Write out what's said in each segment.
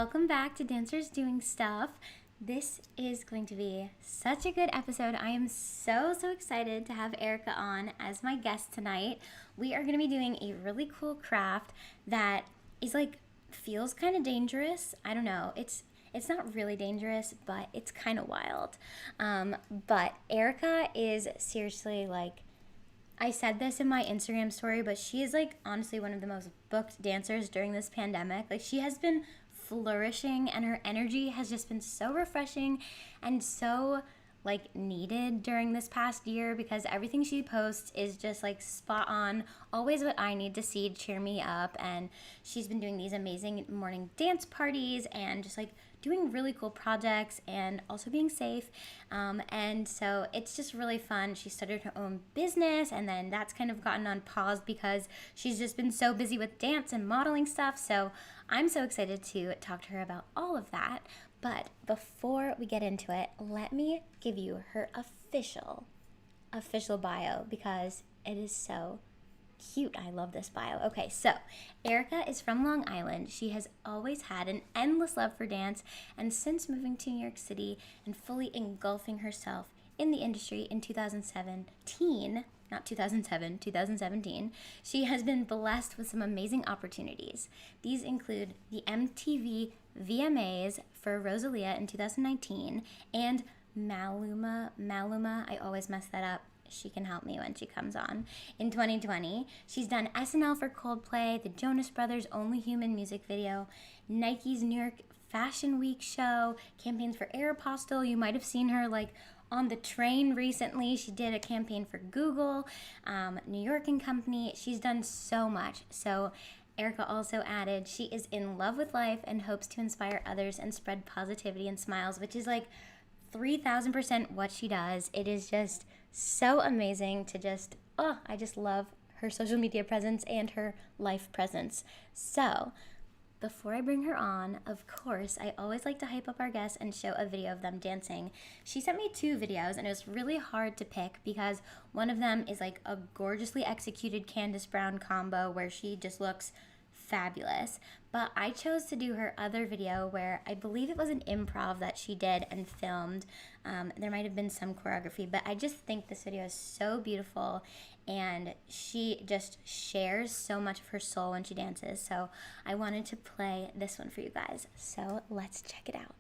welcome back to Dancers Doing Stuff. This is going to be such a good episode. I am so excited to have Erika on as my guest tonight. We are going to be doing a really cool craft that is feels kind of dangerous. I don't know. It's not really dangerous, but it's kind of wild. But Erika is seriously I said this in my Instagram story, but she is honestly one of the most booked dancers during this pandemic. She has been flourishing and her energy has just been so refreshing and so needed during this past year because everything she posts is just spot on, always what I need to see to cheer me up. And she's been doing these amazing morning dance parties and just doing really cool projects and also being safe. And so it's just really fun. She started her own business and then that's kind of gotten on pause because she's just been so busy with dance and modeling stuff. So I'm so excited to talk to her about all of that. But before we get into it, let me give you her official bio because it is so cute. I love this bio. Okay, so Erika is from Long Island. She has always had an endless love for dance, and since moving to New York City and fully engulfing herself in the industry in 2017, she has been blessed with some amazing opportunities. These include the MTV Vmas for Rosalia in 2019 and Maluma, I always mess that up. She can help me when she comes on. In 2020, she's done SNL for Coldplay, the Jonas Brothers' Only Human music video, Nike's New York Fashion Week show, campaigns for Aeropostale. You might have seen her on the train recently. She did a campaign for Google, New York and Company. She's done so much. So Erika also added she is in love with life and hopes to inspire others and spread positivity and smiles, which is 3,000% what she does. It is just so amazing to I just love her social media presence and her life presence. So before I bring her on, of course, I always like to hype up our guests and show a video of them dancing. She sent me 2 videos, and it was really hard to pick because one of them is a gorgeously executed Candace Brown combo where she just looks fabulous. But I chose to do her other video where I believe it was an improv that she did and filmed. There might have been some choreography, but I just think this video is so beautiful and she just shares so much of her soul when she dances. So I wanted to play this one for you guys. So let's check it out.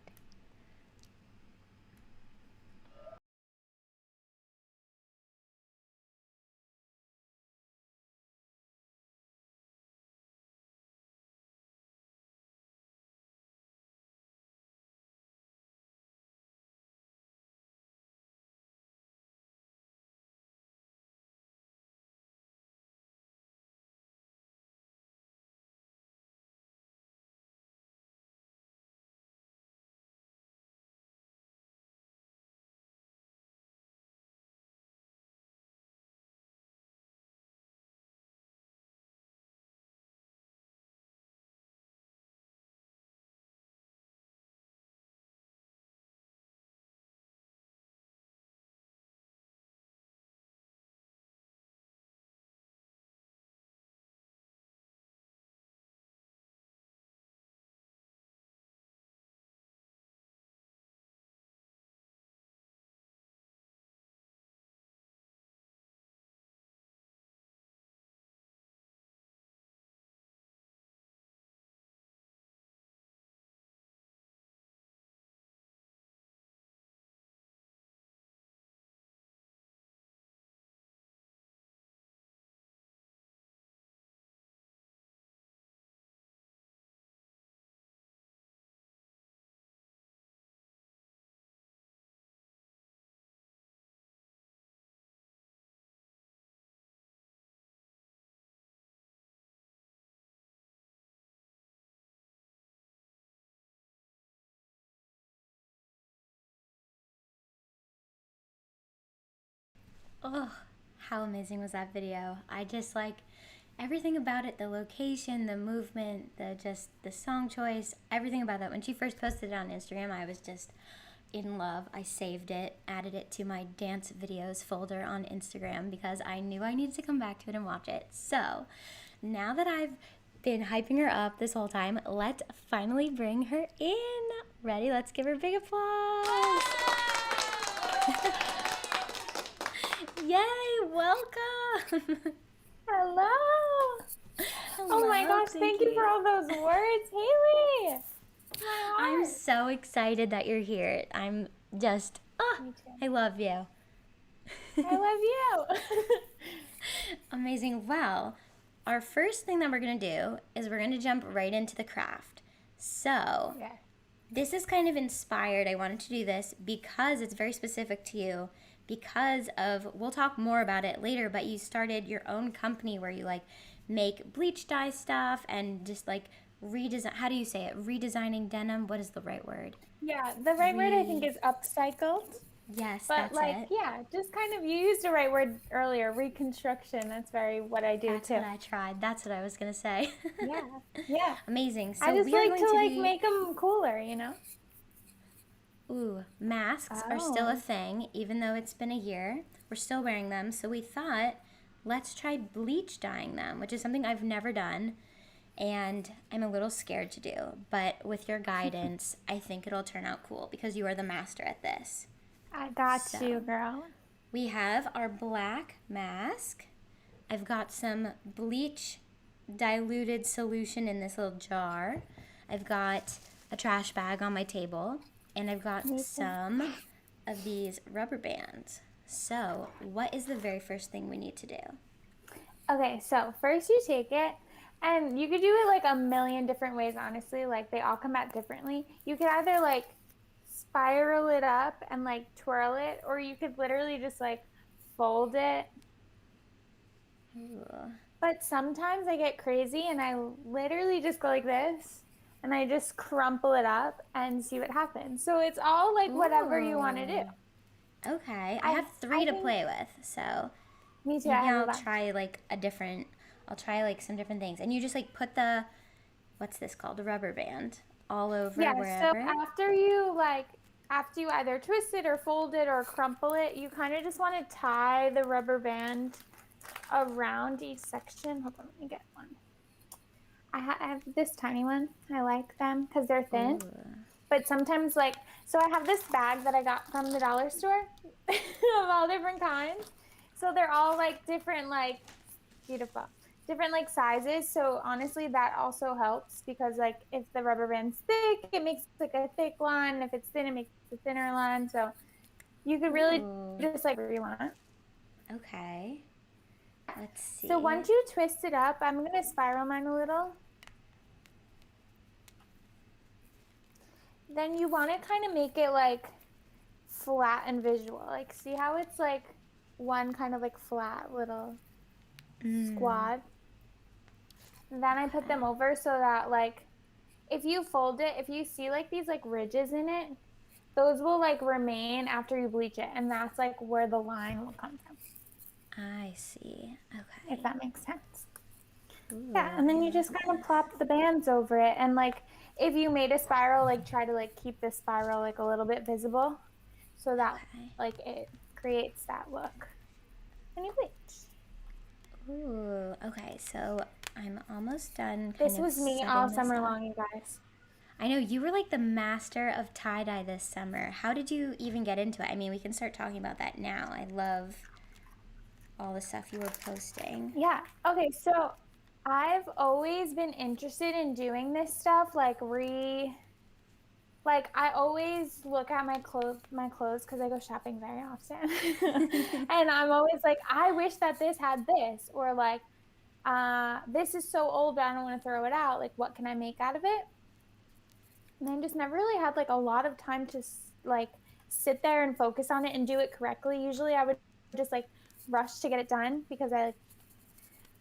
Oh, how amazing was that video? I just everything about it, the location, the movement, the song choice, everything about that. When she first posted it on Instagram, I was just in love. I saved it, added it to my dance videos folder on Instagram because I knew I needed to come back to it and watch it. So now that I've been hyping her up this whole time. Let's finally bring her in. Ready? Let's give her a big applause. Yay, welcome. Hello. Hello. Oh my gosh, thank you for all those words, Haley. I'm so excited that you're here. I'm just, Me too. I love you. I love you. Amazing. Well, our first thing that we're going to do is we're going to jump right into the craft. So, Yeah. this is kind of inspired. I wanted to do this because it's very specific to you. Because of, we'll talk more about it later, but you started your own company where you like make bleach dye stuff and just like redesign. How do you say it? Redesigning denim. What is the right word? Yeah, the right word I think is upcycled. Yes, But that's like, it. yeah, just kind of, you used the right word earlier, reconstruction. That's very what I do That's too. what I tried. That's what I was gonna say. Yeah, yeah. Amazing. So I just we are like going to to like be. make them cooler, you know? Ooh, masks are still a thing, even though it's been a year. We're still wearing them. So we thought, let's try bleach dyeing them, which is something I've never done. And I'm a little scared to do. But with your guidance, I think it'll turn out cool because you are the master at this. I got So, you, girl. We have our black mask. I've got some bleach diluted solution in this little jar. I've got a trash bag on my table. And I've got some of these rubber bands. So, what is the very first thing we need to do? Okay, so first you take it, and you could do it like a million different ways, honestly. Like, they all come out differently. You could either like spiral it up and like twirl it, or you could literally just like fold it. Ooh. But sometimes I get crazy and I literally just go like this and I just crumple it up and see what happens. So it's all like whatever you want to do. Okay, I have three to play with, so Me too. maybe I have a I'll bunch. try like I'll try like some different things. And you just like put the, what's this called? The rubber band all over Yeah, so wherever. after you either twist it or fold it or crumple it, you kind of just want to tie the rubber band around each section. Hold on, let me get one. I have this tiny one. I like them because they're thin. Ooh. But sometimes, like, so I have this bag that I got from the dollar store of all different kinds. So they're all like different, like, beautiful, different like sizes. So honestly, that also helps because like if the rubber band's thick, it makes like a thick line. If it's thin, it makes a thinner line. So you could really just like where you want. Okay. Let's see. So once you twist it up, I'm gonna spiral mine a little. Then you want to kind of make it like flat and visual. Like, see how it's like one kind of like flat little squad. And then I put them over so that like if you fold it, if you see like these like ridges in it, those will like remain after you bleach it, and that's like where the line will come from. I see. Okay. If that makes sense. Ooh, Yeah, and then you just kind of plop the bands over it, and like if you made a spiral, like try to like keep the spiral like a little bit visible so that like it creates that look. And you bleach. Ooh, okay, so I'm almost done. This was me all summer long, you guys. I know you were like the master of tie-dye this summer. How did you even get into it? I mean, we can start talking about that now. I love all the stuff you were posting. Yeah. Okay, so I've always been interested in doing this stuff, like I always look at my clothes because I go shopping very often. And I'm always like, I wish that this had this, or like, this is so old, but I don't want to throw it out. Like, what can I make out of it? And I just never really had like a lot of time to like sit there and focus on it and do it correctly. Usually I would just like rush to get it done because I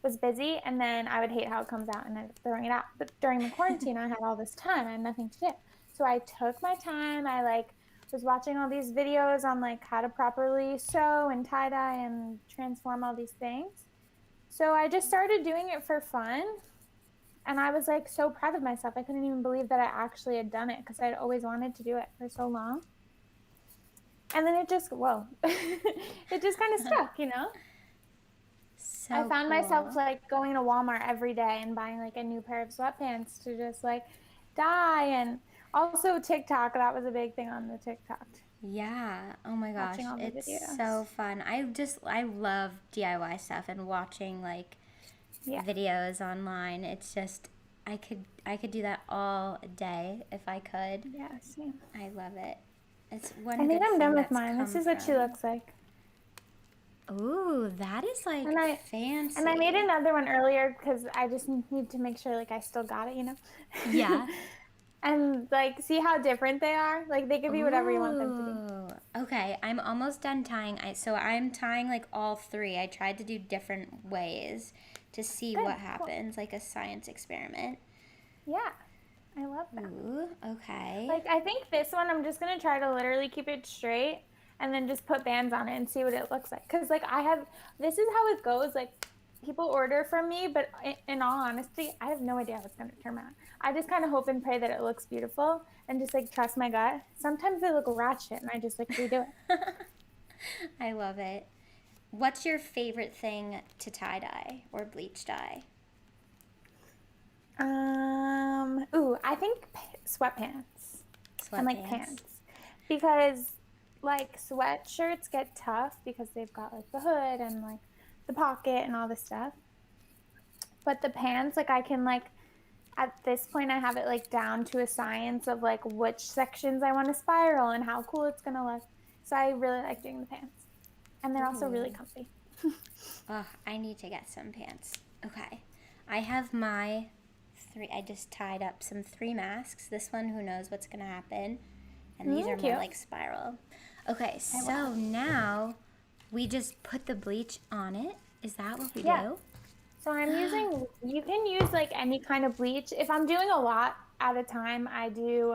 was busy, and then I would hate how it comes out and I'm throwing it out. But during the quarantine, I had all this time. I had nothing to do. So I took my time. I like was watching all these videos on like how to properly sew and tie dye and transform all these things. So I just started doing it for fun. And I was like so proud of myself. I couldn't even believe that I actually had done it because I'd always wanted to do it for so long. And then it just, it just kind of stuck, you know? So I found myself cool. like going to Walmart every day and buying like a new pair of sweatpants to just like dye. And also TikTok, that was a big thing on the TikTok, Yeah. Oh my gosh. watching all the It's videos. so fun. I love DIY stuff and watching like Yeah. videos online. It's just I could do that all day if I could. Yeah, same. I love it. It's I one think good I'm thing done with that's mine. This come is what she from. looks like. Ooh, that is like And I made fancy. another one earlier because I just need to make sure like I still got it. Yeah. And like see how different they are? Like they could be whatever you want them to be. Ooh. Okay, I'm almost done tying. So I'm tying like all three. I tried to do different ways to see Good, what cool. happens, like a science experiment. Yeah, I love that. Ooh, okay. Like I think this one I'm just gonna try to literally keep it straight and then just put bands on it and see what it looks like. Cause like this is how it goes. Like people order from me, but in all honesty, I have no idea how it's gonna turn out. I just kind of hope and pray that it looks beautiful and just like trust my gut. Sometimes they look ratchet and I just like redo it. I love it. What's your favorite thing to tie dye or bleach dye? I think sweatpants and like Sweatpants. pants because like sweatshirts get tough because they've got like the hood and like the pocket and all this stuff. But the pants, like I can like at this point I have it like down to a science of like which sections I want to spiral and how cool it's gonna look. So I really like doing the pants. And they're also really Ooh. comfy. Oh, I need to get some pants. Okay. I have my three. I just tied up some three masks. This one, who knows what's going to happen. And these are more Cute. like spiral. Okay, so now we just put the bleach on it. Is that what we do? So I'm using, you can use like any kind of bleach. If I'm doing a lot at a time, I do,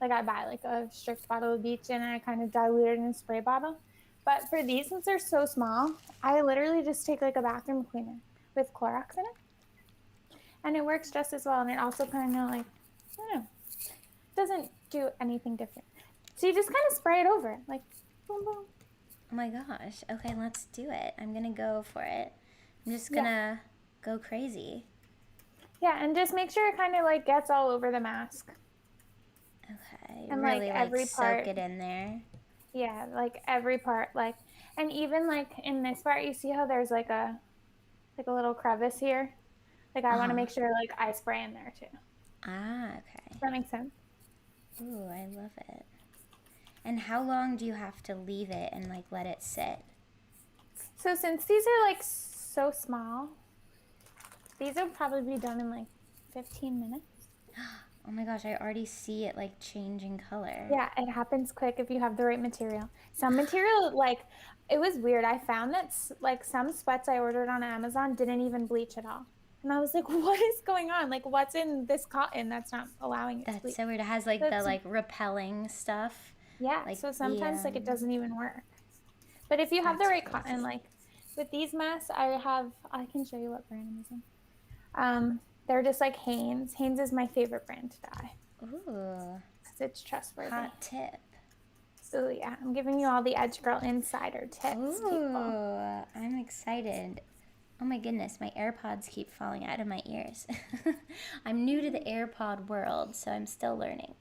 like I buy like a strict bottle of bleach and I kind of dilute it in a spray bottle. But for these, since they're so small, I literally just take like a bathroom cleaner with Clorox in it. And it works just as well. And it also kind of like, I don't know, doesn't do anything different. So you just kind of spray it over it, like boom, boom. Oh my gosh. Okay, let's do it. I'm going to go for it. I'm just going to go crazy. Yeah, and just make sure it kind of like gets all over the mask. Okay, And really like every part. soak it in there. Yeah, like every part, like, and even like in this part, you see how there's like a little crevice here. Like I want to make sure like I spray in there too. Ah, okay. Does that make sense? Ooh, I love it. And how long do you have to leave it and like let it sit? So since these are like so small, these will probably be done in like 15 minutes. Oh my gosh, I already see it like changing color. Yeah, it happens quick if you have the right material. Some material, like, it was weird. I found that like some sweats I ordered on Amazon didn't even bleach at all. And I was like, what is going on? Like, what's in this cotton that's not allowing it to That's bleach? so weird. It has like the like repelling stuff. Yeah, Like so sometimes like it the doesn't even work. But if you have the that's right crazy. cotton, like with these masks, I can show you what brand I'm using. They're just like Hanes. Hanes is my favorite brand to dye. Ooh. Because it's trustworthy. Hot tip. So yeah, I'm giving you all the Edge Girl insider tips, Ooh, people. I'm excited. Oh my goodness, my AirPods keep falling out of my ears. I'm new to the AirPod world, so I'm still learning.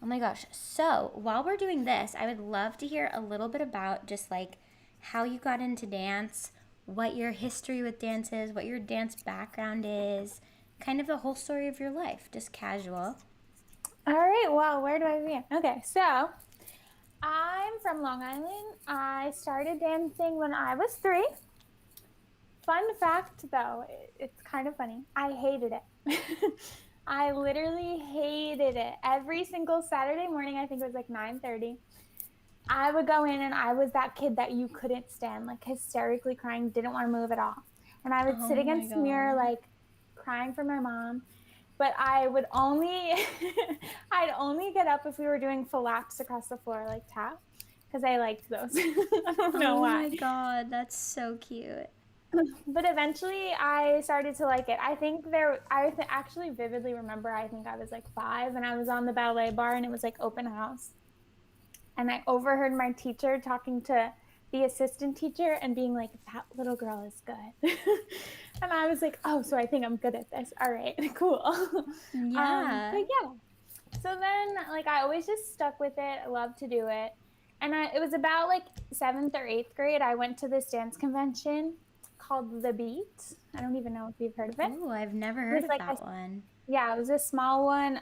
Oh my gosh. So, while we're doing this, I would love to hear a little bit about just like how you got into dance, what your history with dance is, what your dance background is, kind of the whole story of your life, just casual. All right, well, where do I begin? Okay, so I'm from Long Island. I started dancing when I was 3. Fun fact, though, it's kind of funny. I hated it. I literally hated it. Every single Saturday morning, I think it was like 9:30, I would go in and I was that kid that you couldn't stand, like hysterically crying, didn't want to move at all. And I would sit against the mirror, like crying for my mom. But I would only, I'd only get up if we were doing flaps across the floor, like tap, because I liked those. I don't know why. Oh my god, that's so cute. But eventually I started to like it. I think I actually vividly remember, I think I was like 5 and I was on the ballet bar and it was like open house. And I overheard my teacher talking to the assistant teacher and being like, that little girl is good. And I was like, oh, so I think I'm good at this. All right, cool. Yeah. But yeah. So then, like, I always just stuck with it. I love to do it. And it was about like 7th or 8th grade. I went to this dance convention called The Beat. I don't even know if you've heard of it. Oh, I've never It heard was of like that one. yeah, it was a small one.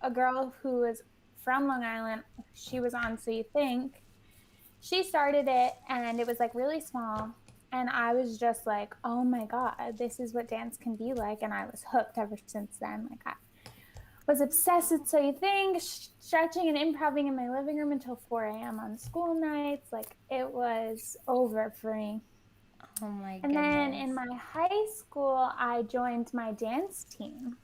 A girl who was from Long Island, she was on So You Think. She started it, and it was like really small. And I was just like, oh my God, this is what dance can be like. And I was hooked ever since then. Like, I was obsessed with So You Think, stretching and improvising in my living room until 4 a.m. on school nights. Like, it was over for me. Oh my And then goodness. in my high school, I joined my dance team.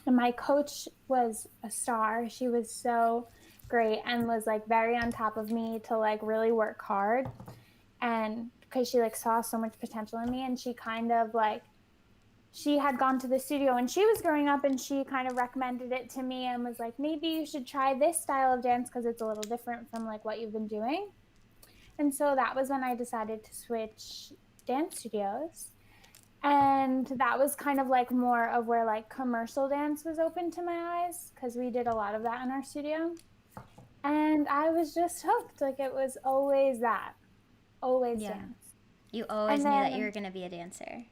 And my coach was a star. She was so great and was like very on top of me to like really work hard. And because she like saw so much potential in me, and she kind of like, she had gone to the studio when she was growing up, and she kind of recommended it to me and was like, maybe you should try this style of dance because it's a little different from like what you've been doing. And so that was when I decided to switch dance studios. And that was kind of like more of where like commercial dance was open to my eyes, because we did a lot of that in our studio. And I was just hooked. Like, it was always that, always Yeah. dance. You And always knew that you then were going to be a dancer.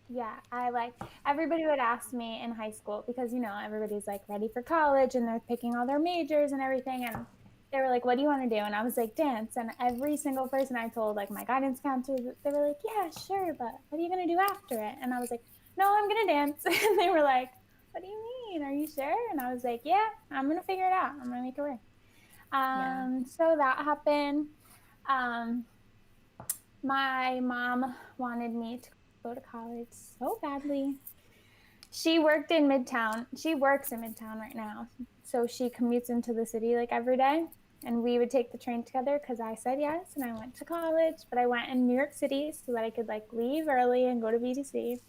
yeah, I like, everybody would ask me in high school, because you know everybody's like ready for college and they're picking all their majors and everything, and they were like, what do you want to do? And I was like, dance. And every single person I told, like my guidance counselors, they were like, yeah, sure, but what are you going to do after it? And I was like, no, I'm going to dance. And they were like, what do you mean, are you sure? And I was like, yeah, I'm going to figure it out, I'm going to make it work. Yeah. So that happened. um my mom wanted me to go to college so badly. She worked in Midtown. She works in Midtown right now. So she commutes into the city like every day. And we would take the train together because I said yes. And I went to college, but I went in New York City so that I could like leave early and go to BDC,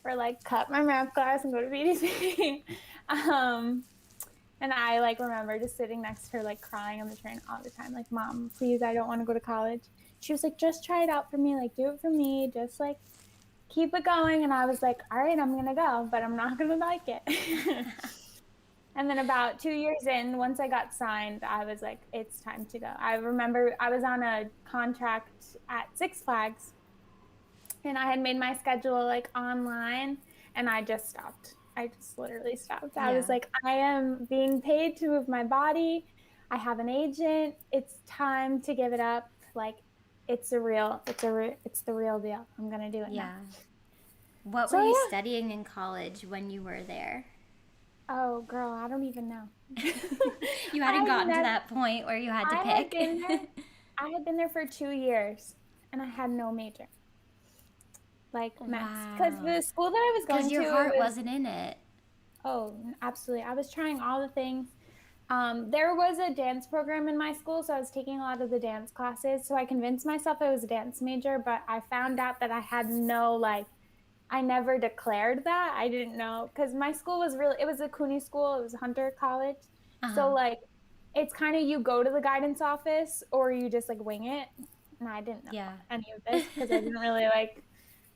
or like cut my math class and go to BDC. And I like remember just sitting next to her, like crying on the train all the time. Like, Mom, please, I don't want to go to college. She was like, just try it out for me. Like, do it for me. Just like keep it going. And I was like, all right, I'm going to go, but I'm not going to like it. And then about 2 years in, once I got signed, I was like, it's time to go. I remember I was on a contract at Six Flags, and I had made my schedule like online, and I just stopped. I just literally stopped. I Yeah. was like, I am being paid to move my body. I have an agent. It's time to give it up. Like, it's the real deal. I'm going to do it now. Yeah. What were So you yeah. studying in college when you were there? Oh, girl, I don't even know. You hadn't gotten to that point where you had to I had pick. been there. I had been there for 2 years, and I had no major, like maths, because Wow. the school that I was Because going to, your it heart was, wasn't in it. oh, absolutely. I was trying all the things. There was a dance program in my school, so I was taking a lot of the dance classes. So I convinced myself I was a dance major, but I found out that I had no, like, I never declared that. I didn't know, because my school was really, it was a CUNY school. It was Hunter College. Uh-huh. So like, it's kind of, you go to the guidance office or you just like wing it. And I didn't know Yeah. any of this because I didn't really like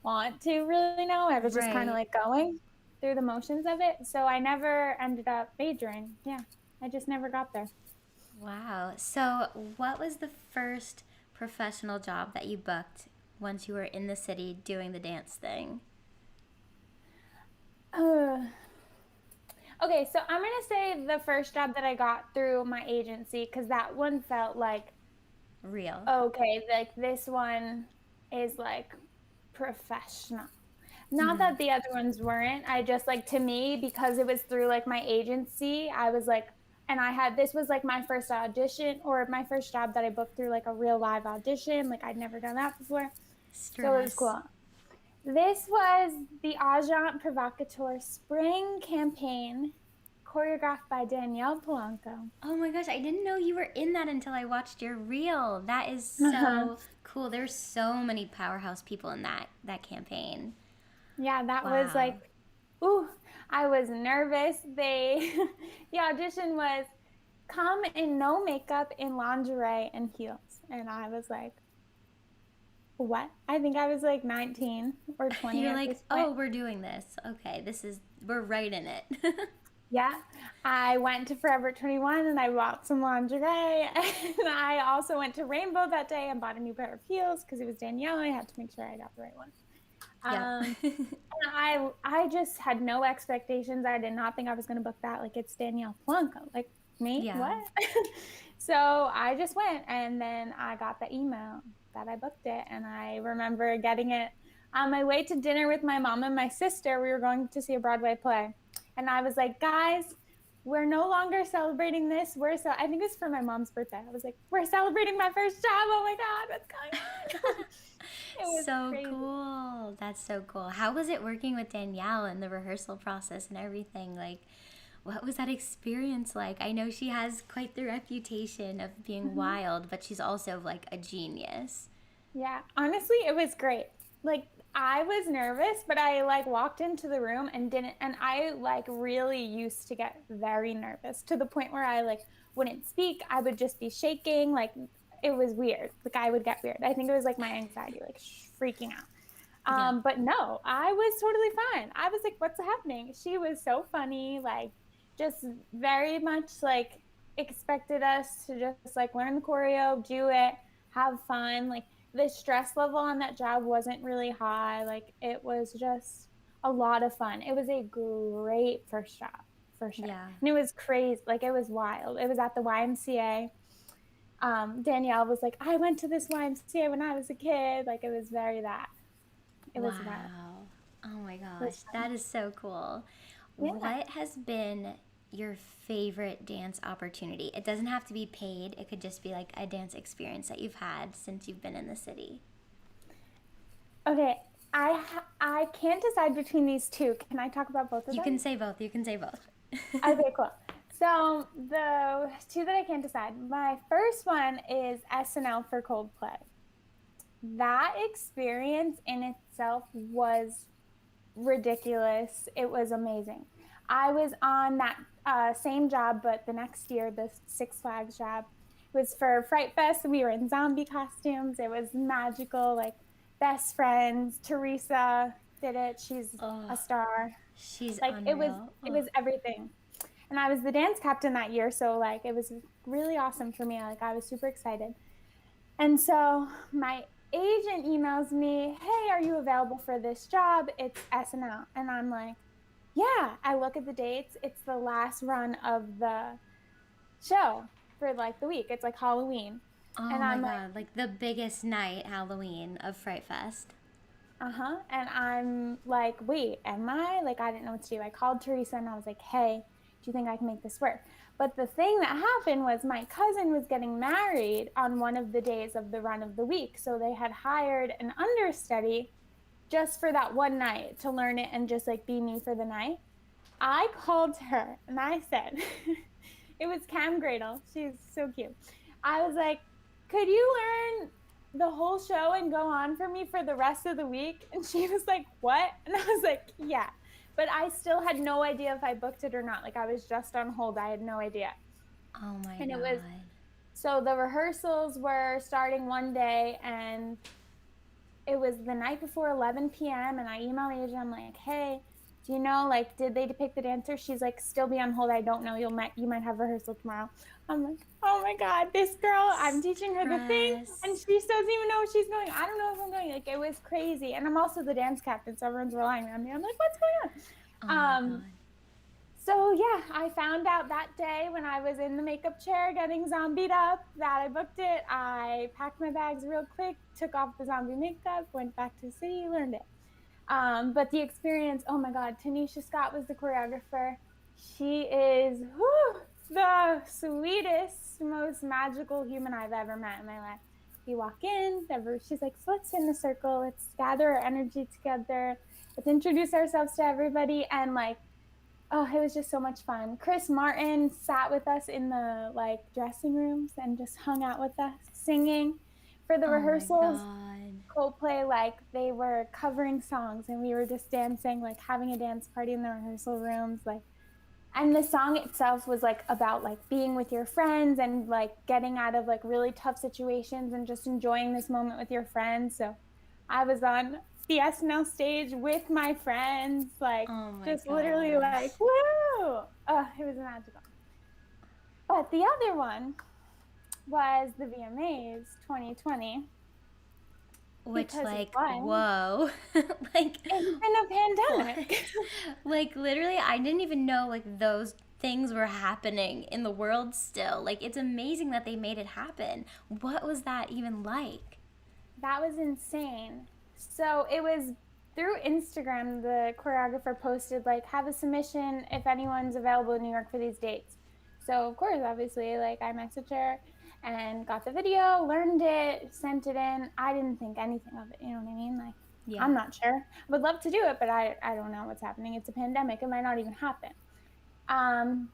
want to really know. I was just kind of Right. like going through the motions of it. So I never ended up majoring. Yeah. I just never got there. Wow. So, what was the first professional job that you booked once you were in the city doing the dance thing? Uh, okay, so I'm going to say the first job that I got through my agency, because that one felt like, Real. okay, like this one is like professional. Not Mm-hmm. that the other ones weren't. I just like, to me, because it was through like my agency, I was like, and I had, this was like my first audition, or my first job that I booked through like a real live audition. Like, I'd never done that before. So it was Stress. cool. This was the Agent Provocateur Spring Campaign, choreographed by Danielle Polanco. Oh my gosh, I didn't know you were in that until I watched your reel. That is Uh-huh. so cool. There's so many powerhouse people in that campaign. Yeah, that was Wow. like, ooh, I was nervous. They, the audition was come in no makeup, in lingerie and heels. And I was like, what? I think I was like 19 or 20 You're at like, this point. oh, we're doing this. Okay, we're right in it. Yeah. I went to Forever 21 and I bought some lingerie. And I also went to Rainbow that day and bought a new pair of heels because it was Danielle. I had to make sure I got the right one. Yep. I just had no expectations. I did not think I was going to book that. Like, it's Danielle Blanco. Like, me? Yeah. What? So I just went, and then I got the email that I booked it. And I remember getting it on my way to dinner with my mom and my sister. We were going to see a Broadway play. And I was like, guys, we're no longer celebrating this. I think it was for my mom's birthday. I was like, we're celebrating my first job. Oh my God, what's going on? It was So crazy. cool. That's so cool. How was it working with Danielle and the rehearsal process and everything? Like, what was that experience like? I know she has quite the reputation of being Mm-hmm. wild, but she's also like a genius. Yeah, honestly, it was great. Like, I was nervous, but I like walked into the room and didn't, and I like really used to get very nervous to the point where I like wouldn't speak. I would just be shaking. Like, it was weird. Like, I would get weird. I think it was like my anxiety, like freaking out. Yeah. But no, I was totally fine. I was like, what's happening? She was so funny, like, just very much like expected us to just like learn the choreo, do it, have fun. Like, the stress level on that job wasn't really high. Like, it was just a lot of fun. It was a great first job for sure. Yeah. And it was crazy. Like, it was wild. It was at the YMCA. Danielle was like, I went to this YMCA when I was a kid. Like, it was very that. It was wild. Wow. Oh my It was gosh, fun. that is so cool. Yeah. What has been your favorite dance opportunity? It doesn't have to be paid, it could just be like a dance experience that you've had since you've been in the city. Okay. I can't decide between these two. Can I talk about both of You them? can say both. You can say both. Okay, cool. So the two that I can't decide. My first one is SNL for Coldplay. That experience in itself was ridiculous. It was amazing. I was on that same job, but the next year, the Six Flags job was for Fright Fest. We were in zombie costumes. It was magical. Like, best friends. Teresa did it. She's Oh, a star. she's Like, it was unreal. it Oh, was everything. And I was the dance captain that year, so like it was really awesome for me. Like, I was super excited. And so my agent emails me, "Hey, are you available for this job? It's SNL." And I'm like, "Yeah." I look at the dates. It's the last run of the show for like the week. It's like Halloween. And oh my I'm like, god, like the biggest night, Halloween of Fright Fest. "Uh-huh." And I'm like, "Wait, am I?" Like, I didn't know what to do. I called Teresa and I was like, "Hey, do you think I can make this work?" But the thing that happened was my cousin was getting married on one of the days of the run of the week. So they had hired an understudy just for that one night to learn it and just like be me for the night. I called her and I said, it was Cam Gradle. She's so cute. I was like, could you learn the whole show and go on for me for the rest of the week? And she was like, what? And I was like, yeah. But I still had no idea if I booked it or not. Like, I was just on hold. I had no idea. Oh my And it was, god. so the rehearsals were starting one day and it was the night before 11 p.m. and I emailed the agent. I'm like, hey, do you know, like, did they depict the dancer? She's like, still be on hold. I don't know. You might have rehearsal tomorrow. I'm like, oh my God, this girl, I'm teaching her the thing and Stress. she doesn't even know if she's going. I don't know if I'm going. Like, it was crazy. And I'm also the dance captain, so everyone's relying on me. I'm like, what's going Oh my on? god. So yeah, I found out that day when I was in the makeup chair getting zombied up that I booked it. I packed my bags real quick, took off the zombie makeup, went back to the city, learned it. But the experience, oh my God, Tanisha Scott was the choreographer. She is the sweetest, most magical human I've ever met in my life. You walk in, she's like, so let's sit in a circle, let's gather our energy together, let's introduce ourselves to everybody, and like, oh, it was just so much fun. Chris Martin sat with us in the like dressing rooms and just hung out with us singing. For the Oh my rehearsals, god. Coldplay, like they were covering songs and we were just dancing, like having a dance party in the rehearsal rooms. Like, And the song itself was like about like being with your friends and like getting out of like really tough situations and just enjoying this moment with your friends. So I was on the SNL stage with my friends, like Oh my just literally like, gosh. woo! Oh, it was magical. But the other one was the VMAs 2020 Which, because like, one, whoa. Like, it's been a what? pandemic. Like, literally, I didn't even know, like, those things were happening in the world still. Like, it's amazing that they made it happen. What was that even like? That was insane. So it was through Instagram, the choreographer posted, like, have a submission if anyone's available in New York for these dates. So, of course, obviously, like, I messaged her and got the video, learned it, sent it in. I didn't think anything of it. You know what I mean? Like, Yeah. I'm not sure. I would love to do it, but I don't know what's happening. It's a pandemic. It might not even happen. Um,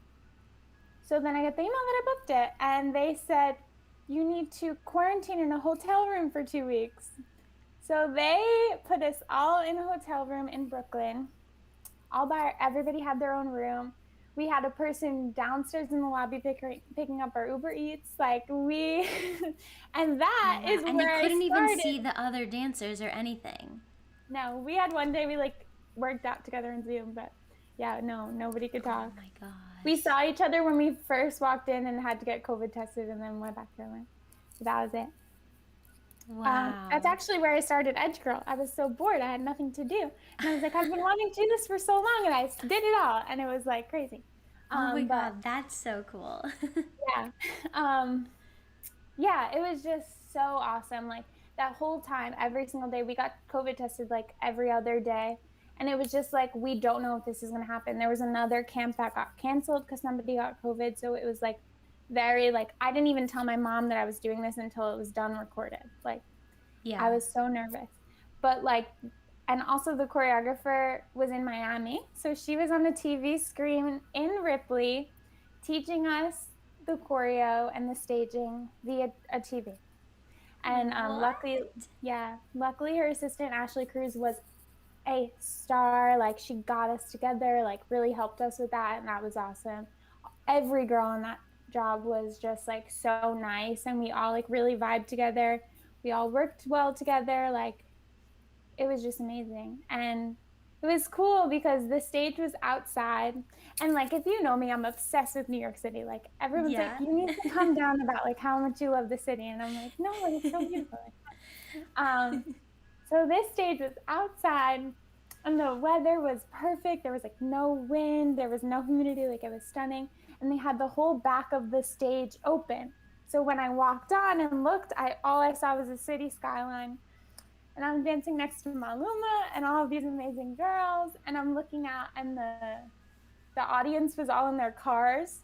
so then I got the email that I booked it, and they said, you need to quarantine in a hotel room for 2 weeks. So they put us all in a hotel room in Brooklyn. Everybody had their own room. We had a person downstairs in the lobby picking up our Uber Eats. Like we, and that Wow. is And you where I couldn't even started. see the other dancers or anything. No, we had one day we like worked out together in Zoom, but yeah, no, nobody could Oh talk. my We gosh. saw each other when we first walked in and had to get COVID tested, and then went back to our room. So that was it. That's Wow. actually where I started Edge Girl. I was so bored. I had nothing to do. And I was like, I've been wanting to do this for so long, and I did it all. And it was like crazy. Oh my But god, that's so cool. yeah. Um, yeah, it was just so awesome. Like that whole time, every single day, we got COVID tested like every other day. And it was just like, we don't know if this is going to happen. There was another camp that got canceled because somebody got COVID. So it was like very, like, I didn't even tell my mom that I was doing this until it was done recorded. Like, I Yeah. was so nervous. But like, and also the choreographer was in Miami. So she was on a TV screen in Ripley teaching us the choreo and the staging via a TV. And What? luckily, yeah, luckily her assistant, Ashley Cruz, was a star. Like she got us together, like really helped us with that. And that was awesome. Every girl on that job was just like so nice. And we all like really vibed together. We all worked well together. Like it was just amazing. And it was cool because the stage was outside. And like, if you know me, I'm obsessed with New York City. Like everyone's like, Yeah. you need to calm down about like how much you love the city. And I'm like, no, like, it's so beautiful. Um, so this stage was outside and the weather was perfect. There was like no wind, there was no humidity, like it was stunning. And they had the whole back of the stage open. So when I walked on and looked, all I saw was the city skyline. And I'm dancing next to Maluma and all of these amazing girls. And I'm looking out, and the audience was all in their cars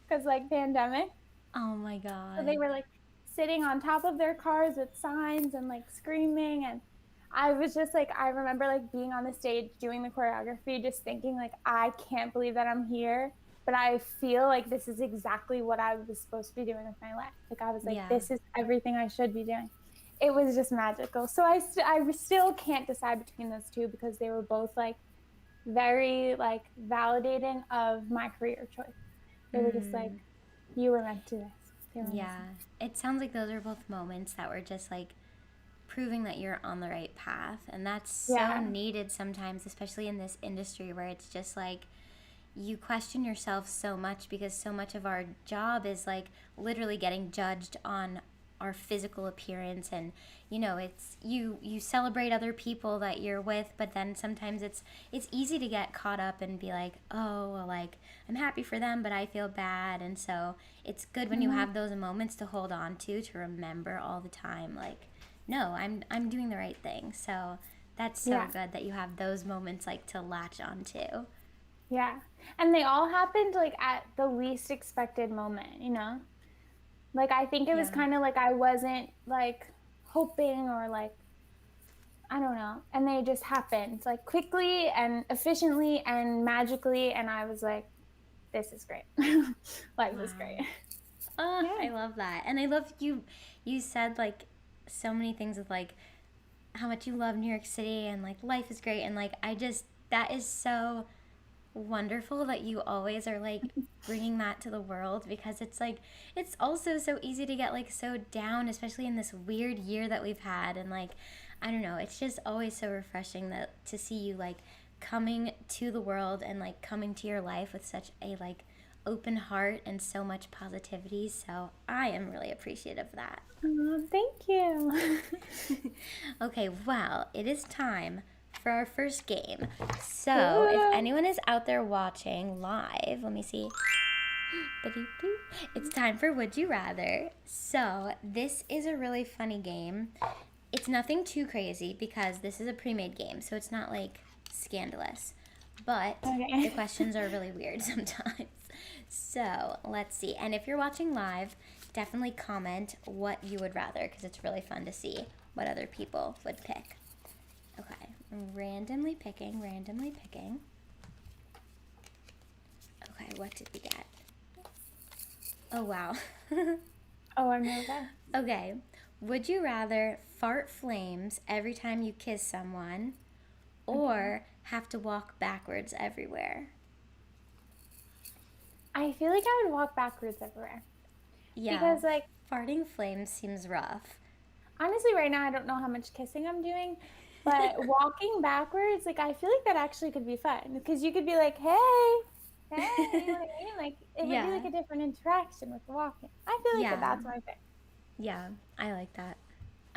because like pandemic. Oh my So they god. were like sitting on top of their cars with signs and like screaming. And I was just like, I remember like being on the stage doing the choreography, just thinking like, I can't believe that I'm here. But I feel like this is exactly what I was supposed to be doing with my life. Like I was like, Yeah. this is everything I should be doing. It was just magical. So I still can't decide between those two because they were both like very like validating of my career choice. They were just like, Mm. you were meant to do this. They were Yeah. amazing. It sounds like those are both moments that were just like proving that you're on the right path. And that's so Yeah. needed sometimes, especially in this industry where it's just like you question yourself so much because so much of our job is like literally getting judged on our physical appearance. And it's you celebrate other people that you're with, but then sometimes it's easy to get caught up and be like, oh well, like I'm happy for them but I feel bad. And so it's good when you Mm-hmm. have those moments to hold on to remember all the time, like, no, I'm doing the right thing. So that's so Yeah. good that you have those moments like to latch onto. Yeah. And they all happened like at the least expected moment, Like I think it was Yeah. kind of like I wasn't like hoping or like I don't know. And they just happened like quickly and efficiently and magically, and I was like, this is great. Life is Wow. great. Oh, Yeah. I love that. And I love you said like so many things with like how much you love New York City and like life is great, and like I just that is so wonderful that you always are like bringing that to the world, because it's like it's also so easy to get like so down, especially in this weird year that we've had. And like, I don't know, it's just always so refreshing that to see you like coming to the world and like coming to your life with such a like open heart and so much positivity. So I am really appreciative of that. Oh, thank you. Okay, well, it is time for our first game. So, if anyone is out there watching live, let me see. It's time for Would You Rather. So, this is a really funny game. It's nothing too crazy because this is a pre-made game, so it's not like scandalous. But Okay. the questions are really weird sometimes. So, let's see. And if you're watching live, definitely comment what you would rather, because it's really fun to see what other people would pick. Okay, randomly picking. Okay, what did we get? Oh, wow. Oh, I'm nervous. Okay, would you rather fart flames every time you kiss someone, or have to walk backwards everywhere? I feel like I would walk backwards everywhere. Yeah, Because, like, farting flames seems rough. honestly, right now I don't know how much kissing I'm doing, but walking backwards, like, I feel like that actually could be fun. Because you could be like, hey, you know what I mean? Like, it would be like a different interaction with the walking. I feel like that's my pick. Yeah, I like that.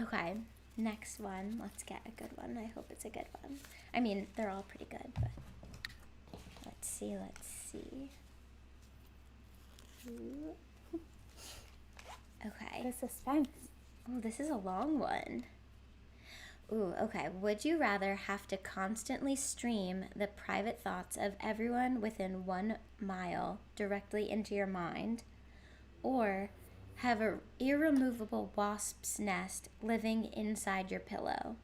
Okay, next one. Let's get a good one. I hope it's a good one. I mean, they're all pretty good, but let's see. Ooh. Okay. The suspense. Oh, this is a long one. Ooh, okay. Would you rather have to constantly stream the private thoughts of everyone within 1 mile directly into your mind, or have an irremovable wasp's nest living inside your pillow?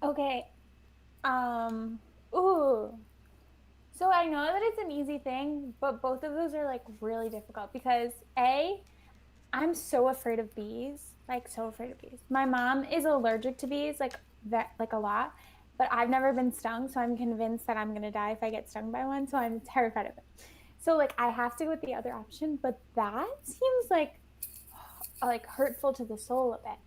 Okay. Ooh. So I know that it's an easy thing, but both of those are like really difficult because I'm so afraid of bees, like so afraid of bees. My mom is allergic to bees, like that, like a lot, but I've never been stung, so I'm convinced that I'm gonna die if I get stung by one. So I'm terrified of it. So like I have to go with the other option, but that seems like hurtful to the soul a bit.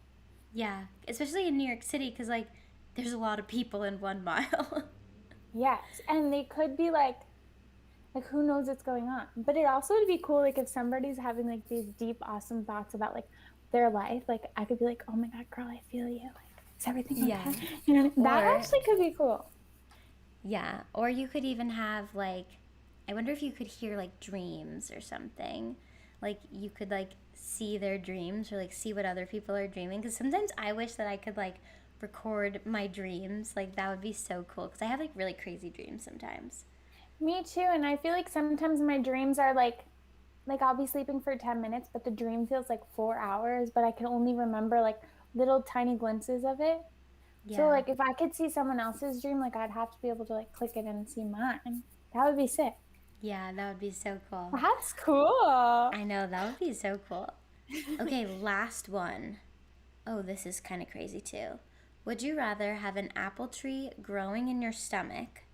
Yeah, especially in New York City, because like there's a lot of people in 1 mile. Yes, and they could be like who knows what's going on. But it also would be cool like if somebody's having like these deep awesome thoughts about like their life, like I could be like, oh my god, girl, I feel you, like is everything okay? You know, that actually could be cool. Yeah, or you could even have like, I wonder if you could hear like dreams or something, like you could like see their dreams or like see what other people are dreaming, because sometimes I wish that I could like record my dreams. Like that would be so cool, because I have like really crazy dreams sometimes. Me too, and I feel like sometimes my dreams are like I'll be sleeping for 10 minutes, but the dream feels like 4 hours, but I can only remember like little tiny glimpses of it. Yeah. So like if I could see someone else's dream, like I'd have to be able to like click it and see mine. That would be sick. Yeah, that would be so cool. That's cool. I know, that would be so cool. Okay, last one. Oh, this is kind of crazy too. Would you rather have an apple tree growing in your stomach,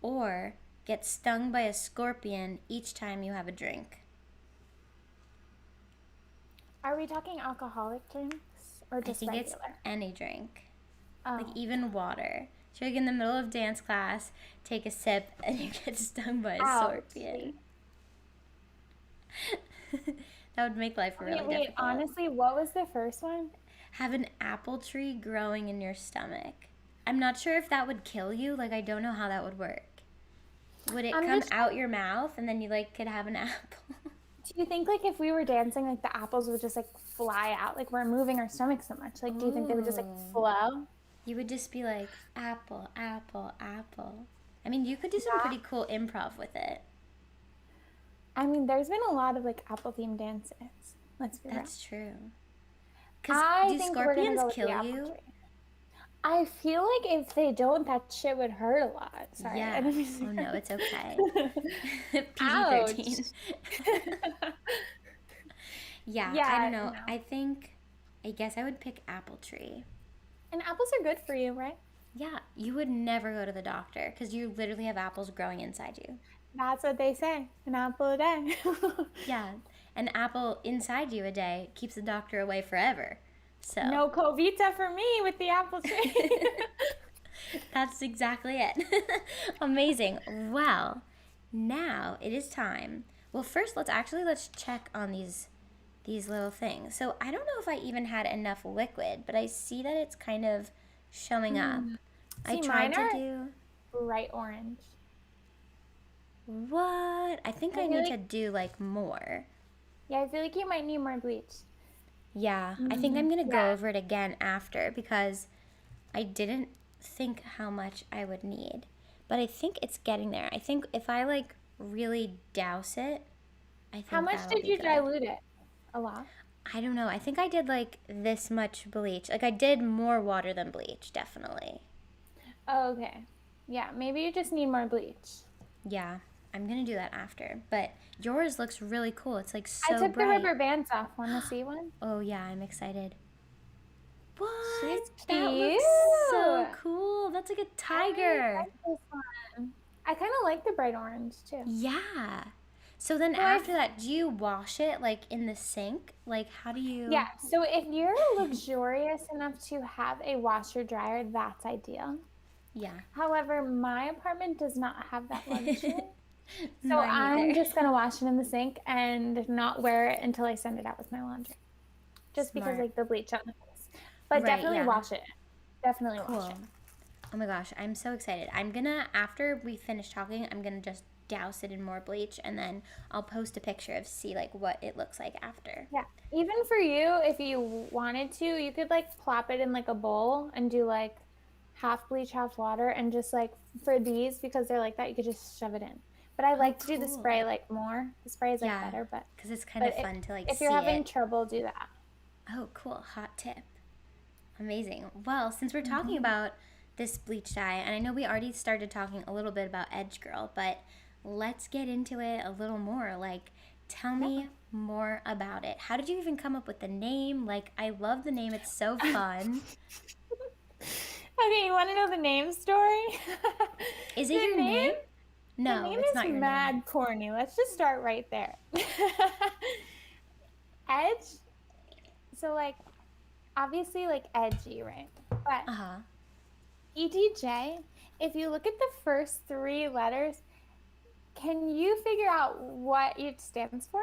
or get stung by a scorpion each time you have a drink? Are we talking alcoholic drinks or just regular? It's any drink. Oh. Like even water. So like in the middle of dance class, take a sip and you get stung by a scorpion. That would make life really difficult. Honestly, what was the first one? Have an apple tree growing in your stomach. I'm not sure if that would kill you. Like I don't know how that would work. Would it come out your mouth and then you like could have an apple? Do you think like if we were dancing, like the apples would just like fly out? Like we're moving our stomach so much. Like do you think they would just like flow? You would just be like apple, apple, apple. I mean, you could do some pretty cool improv with it. I mean, there's been a lot of like apple themed dances. Let's be real. That's true. Because do scorpions kill you? Tree. I feel like if they don't, that shit would hurt a lot. Sorry. Yeah. Oh no, it's okay. PG-13. Yeah, I don't know. No. I guess I would pick apple tree. And apples are good for you, right? Yeah, you would never go to the doctor because you literally have apples growing inside you. That's what they say. An apple a day. Yeah, an apple inside you a day keeps the doctor away forever. So No Covita for me with the apple tree. that's exactly it. Amazing. Well, now it is time. Well, first let's check on these little things. So I don't know if I even had enough liquid, but I see that it's kind of showing up. I See, tried mine to are do bright orange. what? I think I I feel need like- to do like more. Yeah, I feel like you might need more bleach. Yeah, I think I'm gonna go Yeah. over it again after because I didn't think how much I would need. But I think it's getting there. I think if I like really douse it, I think How much that'll did be you good. dilute it? A lot? I don't know. I think I did like this much bleach. Like I did more water than bleach, definitely. Oh, okay. Yeah, maybe you just need more bleach. Yeah, I'm gonna do that after. But yours looks really cool. It's like I so took bright. the rubber bands off. Want to see one? Oh yeah, I'm excited. What? She's That cute. looks so cool. That's like a I really tiger. like this one. I kind of like the bright orange too. Yeah. So then So after that, do you wash it like in the sink? Like how do you? Yeah, so if you're luxurious enough to have a washer dryer, that's ideal. Yeah. However, my apartment does not have that luxury. So Mine I'm either. just gonna wash it in the sink and not wear it until I send it out with my laundry. Just because Smart. like the bleach on the face. But Right, definitely yeah. wash it. Definitely Cool. wash it. Oh my gosh, I'm so excited. I'm gonna, after we finish talking, I'm gonna just douse it in more bleach and then I'll post a picture of see like what it looks like after. Yeah. Even for you, if you wanted to, you could like plop it in like a bowl and do like half bleach, half water, and just like for these, because they're like that, you could just shove it in. But I like to do the cool. spray like more. The spray is like Yeah, better, but because it's kind of but fun to like if see you're having it. trouble, do that. Oh, cool. Hot tip. Amazing. Well, since we're talking about this bleach dye, and I know we already started talking a little bit about Edge Girl, but let's get into it a little more. Like, tell me more about it. How did you even come up with the name? Like, I love the name. It's so fun. Okay, you want to know the name story? Is it The your name? The No, name it's is not your mad name. corny. Let's just start right there. Edge. So like, obviously like edgy, right? But Uh-huh. EDJ. If you look at the first three letters, can you figure out what it stands for?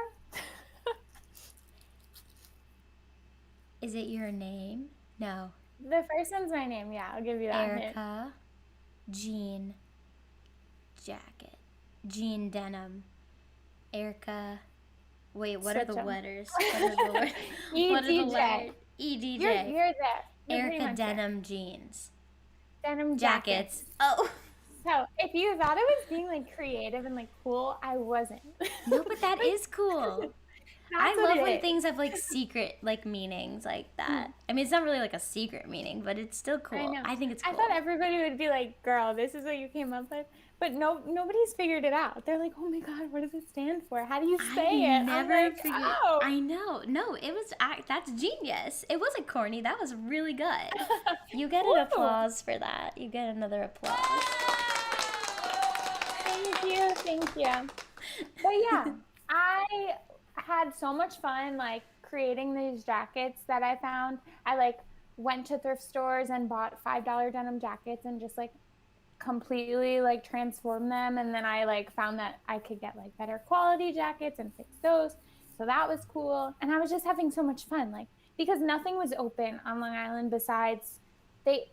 Is it your name? No. The first one's my name. Yeah, I'll give you that hint. Erika, jean, jacket, jean denim, Erika. Wait, what are the Switch 'em. letters? What are the letters? EDJ. EDJ. You're there. You're pretty Erika much there. denim jeans. Denim Jackets. Oh. So if you thought it was being like creative and like cool, I wasn't. No, but that is cool. I That's what love it when is. things have like secret like meanings like that. I mean, it's not really like a secret meaning, but it's still cool. I know. I think it's cool. I thought everybody would be like, "Girl, this is what you came up with," but nobody's figured it out. They're like, "Oh my god, what does it stand for? How do you say it?" I'm Never like, figured. "Oh." I know. No, it was. That's genius. It wasn't corny. That was really good. You get an Woo. applause for that. You get another applause. Thank you. But yeah, I had so much fun like creating these jackets that I found. I like went to thrift stores and bought $5 denim jackets and just like completely like transformed them, and then I like found that I could get like better quality jackets and fix those. So that was cool. And I was just having so much fun, like because nothing was open on Long Island besides they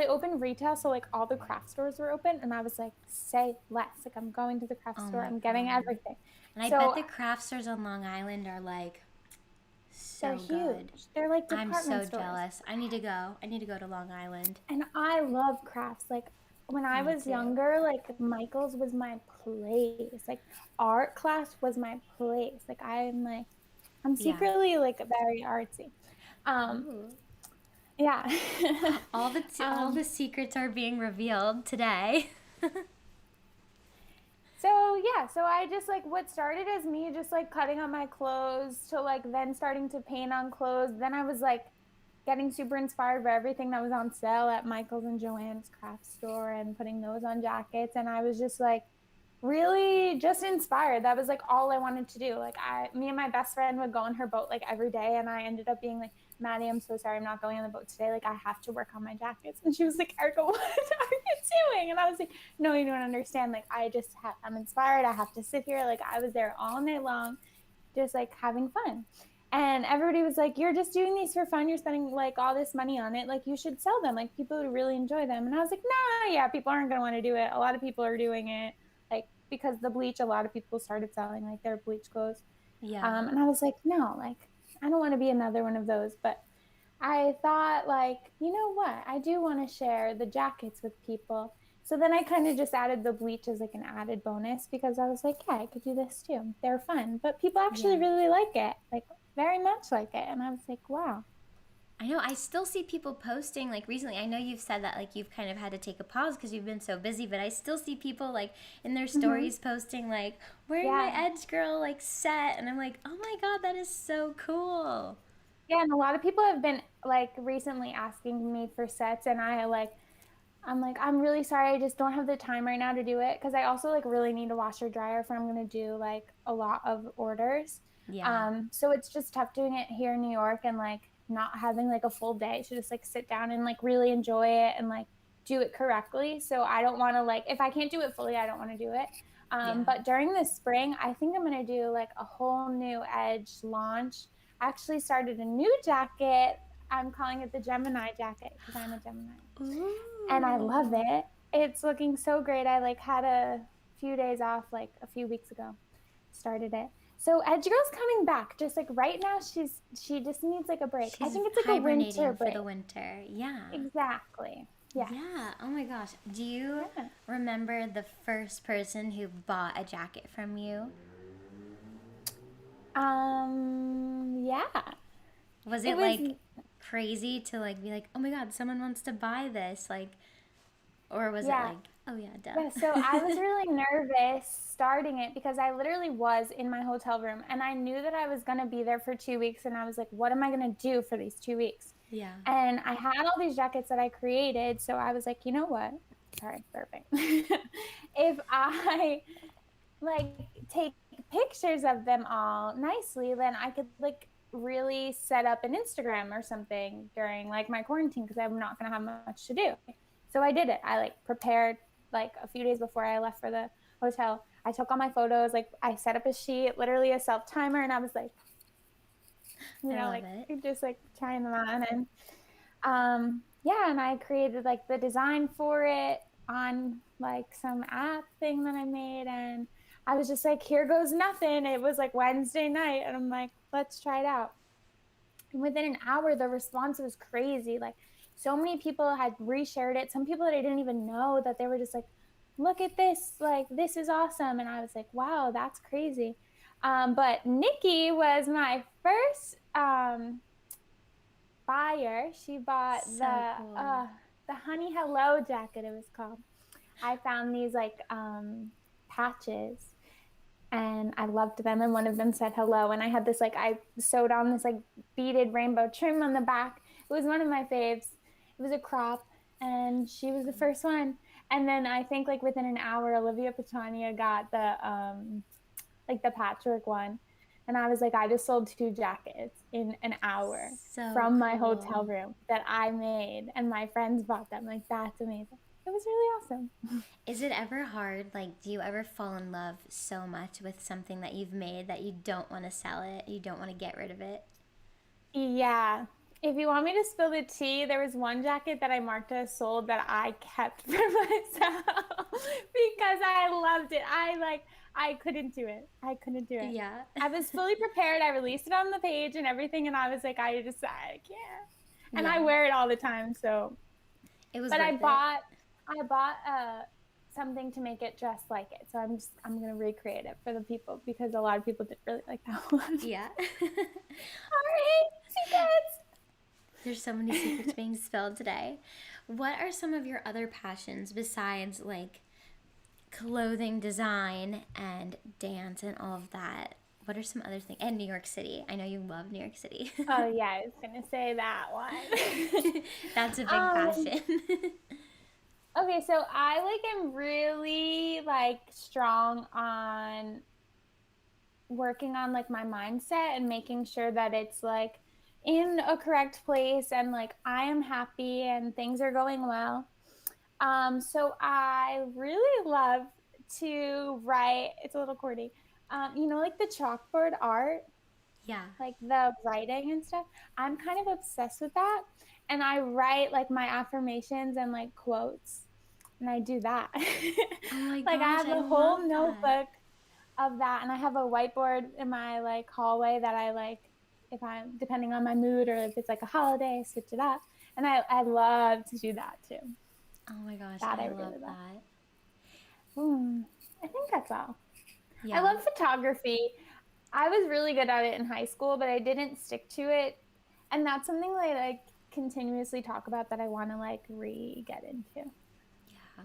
opened retail, so like all the craft stores were open, and I was like, say less. Like I'm going to the craft store, my I'm getting God. everything. And I So- bet the craft stores on Long Island are like so They're good. huge. They're like I'm department so stores. jealous. I need to go. I need to go to Long Island. And I love crafts. Like when I Me was too. younger, like Michael's was my place. Like art class was my place. Like I'm Yeah. secretly like very artsy. Ooh. Yeah. All the secrets are being revealed today. So I just like what started as me just like cutting on my clothes to like then starting to paint on clothes. Then I was like getting super inspired by everything that was on sale at Michael's and Joann's craft store and putting those on jackets. And I was just like really just inspired. That was like all I wanted to do. Like me and my best friend would go on her boat like every day, and I ended up being like, Maddie, I'm so sorry I'm not going on the boat today. Like I have to work on my jackets. And she was like, Erika, what are you doing? And I was like, no, you don't understand. Like I'm inspired. I have to sit here. Like I was there all night long, just like having fun. And everybody was like, you're just doing these for fun. You're spending like all this money on it. Like you should sell them. Like people would really enjoy them. And I was like, nah, yeah, people aren't going to want to do it. A lot of people are doing it. Like because the bleach, a lot of people started selling like their bleach clothes. Yeah. And I was like, no, like I don't want to be another one of those. But I thought like, you know what? I do want to share the jackets with people. So then I kind of just added the bleach as like an added bonus because I was like, yeah, I could do this too. They're fun. But people actually really like it. Like very much like it. And I was like, wow. I know. I still see people posting like recently. I know you've said that like you've kind of had to take a pause because you've been so busy, but I still see people like in their stories posting like wearing my Edge Girl like set, and I'm like, oh my god, that is so cool. Yeah, and a lot of people have been like recently asking me for sets, and I'm like, I'm really sorry, I just don't have the time right now to do it because I also like really need a washer dryer if I'm gonna do like a lot of orders. Yeah. So it's just tough doing it here in New York and like not having like a full day to just like sit down and like really enjoy it and like do it correctly. So I don't want to like if I can't do it fully, I don't want to do it. But during the spring, I think I'm gonna do like a whole new Edge launch. I actually started a new jacket. I'm calling it the Gemini jacket because I'm a Gemini. Ooh. And I love it. It's looking so great. I like had a few days off like a few weeks ago. Started it. So Edge Girl's coming back. Just like right now, she just needs like a break. She's I think it's like a winter break for the winter. Yeah. Exactly. Yeah. Yeah. Oh my gosh. Do you remember the first person who bought a jacket from you? Yeah. Was it like crazy to like be like, oh my god, someone wants to buy this, like, or was it like, oh yeah, duh. Yeah, so I was really nervous starting it because I literally was in my hotel room and I knew that I was going to be there for 2 weeks, and I was like, what am I going to do for these 2 weeks? Yeah. And I had all these jackets that I created, so I was like, you know what? Sorry, burping. If I like take pictures of them all nicely, then I could like really set up an Instagram or something during like my quarantine because I'm not going to have much to do. So I did it. I like prepared like a few days before I left for the hotel. I took all my photos, like I set up a sheet, literally a self timer, and I was like, you know, like just like trying them on. And yeah, and I created like the design for it on like some app thing that I made, and I was just like, here goes nothing. It was like Wednesday night, and I'm like, let's try it out. And within an hour, the response was crazy. Like, so many people had reshared it. Some people that I didn't even know, that they were just like, look at this. Like, this is awesome. And I was like, wow, that's crazy. But Nikki was my first buyer. She bought the Honey Hello jacket, it was called. I found these like patches, and I loved them, and one of them said hello, and I had this like, I sewed on this like beaded rainbow trim on the back. It was one of my faves. It was a crop, and she was the first one. And then I think like within an hour, Olivia Petania got the like the patchwork one, and I was like, I just sold 2 jackets in an hour from my hotel room that I made, and my friends bought them. Like, that's amazing. It was really awesome. Is it ever hard? Like, do you ever fall in love so much with something that you've made that you don't want to sell it? You don't want to get rid of it? Yeah. If you want me to spill the tea, there was one jacket that I marked as sold that I kept for myself because I loved it. I couldn't do it. Yeah. I was fully prepared. I released it on the page and everything, and I was like, I can't. And I wear it all the time, so. It was. But I bought something to make it just like it. So I'm gonna recreate it for the people because a lot of people didn't really like that one. Yeah. All right, secrets. There's so many secrets being spilled today. What are some of your other passions besides like clothing design and dance and all of that? What are some other things? And New York City. I know you love New York City. Oh yeah, I was gonna say that one. That's a big passion. Okay, so I like am really like strong on working on like my mindset and making sure that it's like in a correct place and like I am happy and things are going well. So I really love to write. It's a little corny. Like the chalkboard art, Yeah. like the writing and stuff. I'm kind of obsessed with that, and I write like my affirmations and like quotes, and I do that. Oh my Like I gosh, have I a love whole that. notebook of that, and I have a whiteboard in my like hallway that I like if I'm depending on my mood or if it's like a holiday, I switch it up. And I love to do that too. Oh my gosh, That I I love really love. that. I think that's all. I Yeah. love photography. I was really good at it in high school, but I didn't stick to it. And that's something that I like continuously talk about that I want to like get into. Yeah.